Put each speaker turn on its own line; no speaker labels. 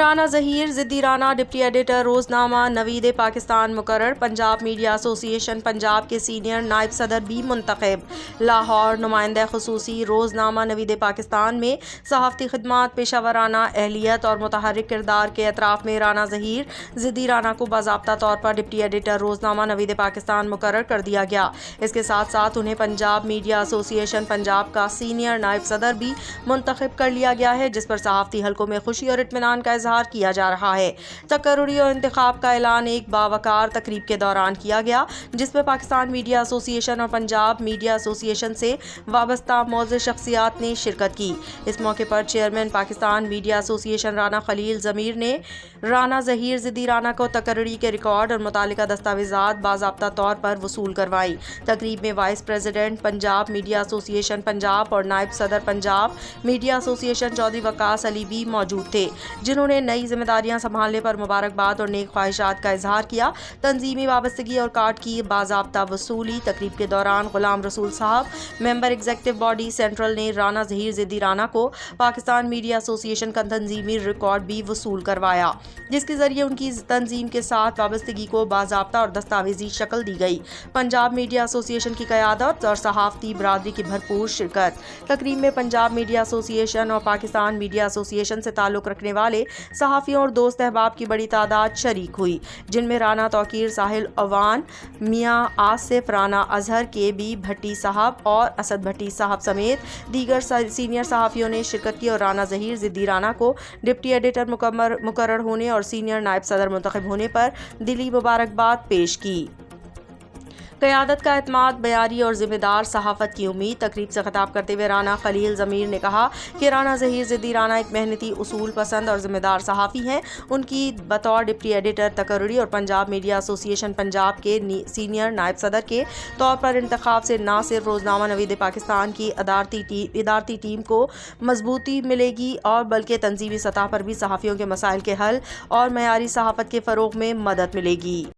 Rana Zaheer ضدی Rana deputy editor روزنامہ نوید پاکستان مقرر۔ Punjab media ایسوسی ایشن پنجاب کے سینئر نائب صدر بھی منتخب۔ لاہور، نمائندہ خصوصی روزنامہ نوید پاکستان میں صحافتی خدمات، پیشہ ورانہ اہلیت اور متحرک کردار کے اعتراف میں رانا ظہیر ضدی رانا کو باضابطہ طور پر ڈپٹی ایڈیٹر روزنامہ نوید پاکستان مقرر کر دیا گیا۔ اس کے ساتھ ساتھ انہیں پنجاب میڈیا ایسوسی ایشن پنجاب کا سینئر نائب صدر بھی منتخب کر لیا گیا ہے، جس پر صحافتی حلقوں میں خوشی اور اطمینان کا اظہار کیا جا رہا ہے۔ تقرری اور انتخاب کا اعلان ایک باوقار تقریب کے دوران کیا گیا، جس میں پاکستان میڈیا ایسوسی ایشن اور پنجاب میڈیا ایسوسی ایشن سے وابستہ معزز شخصیات نے شرکت کی۔ اس موقع پر چیئرمین پاکستان میڈیا ایسوسی ایشن رانا خلیل ضمیر نے رانا ظہیر ضدی رانا کو تقرری کے ریکارڈ اور متعلقہ دستاویزات باضابطہ طور پر وصول کروائی۔ تقریب میں وائس پریزیڈنٹ پنجاب میڈیا ایسوسی ایشن پنجاب اور نائب صدر پنجاب میڈیا ایسوسی ایشن چودھری وقاص علی بھی موجود تھے، جنہوں نے نئی ذمہ داریاں سنبھالنے پر مبارکباد اور نیک خواہشات کا اظہار کیا۔ تنظیمی وابستگی اور کارڈ کی باضابطہ وصولی۔ تقریب کے دوران غلام رسول صاحب، ممبر ایگزیکٹو باڈی سینٹرل نے رانا ظہیر ضدی رانا کو پاکستان میڈیا ایسوسی ایشن کا تنظیمی ریکارڈ بھی وصول کروایا، جس کے ذریعے ان کی تنظیم کے ساتھ وابستگی کو باضابطہ اور دستاویزی شکل دی گئی۔ پنجاب میڈیا ایسوسی ایشن کی قیادت اور صحافتی برادری کی بھرپور شرکت۔ تقریب میں پنجاب میڈیا ایسوسی ایشن اور پاکستان میڈیا ایسوسی ایشن سے تعلق رکھنے والے صحافیوں اور دوست احباب کی بڑی تعداد شریک ہوئی، جن میں رانا توقیر ساحل اوان، میاں آصف، رانا اظہر، کے بی بھٹی صاحب اور اسد بھٹی صاحب سمیت دیگر سینئر صحافیوں نے شرکت کی اور رانا ظہیر ضدی رانا کو ڈپٹی ایڈیٹر مقرر ہونے اور سینئر نائب صدر منتخب ہونے پر دلی مبارکباد پیش کی۔ قیادت کا اعتماد، معیاری اور ذمہ دار صحافت کی امید۔ تقریب سے خطاب کرتے ہوئے رانا خلیل ضمیر نے کہا کہ رانا ظہیر ضدی رانا ایک محنتی، اصول پسند اور ذمہ دار صحافی ہیں۔ ان کی بطور ڈپٹی ایڈیٹر تقرری اور پنجاب میڈیا ایسوسی ایشن پنجاب کے سینئر نائب صدر کے طور پر انتخاب سے نہ صرف روزنامہ نوید پاکستان کی ادارتی ٹیم کو مضبوطی ملے گی اور بلکہ تنظیمی سطح پر بھی صحافیوں کے مسائل کے حل اور معیاری صحافت کے فروغ میں مدد ملے گی۔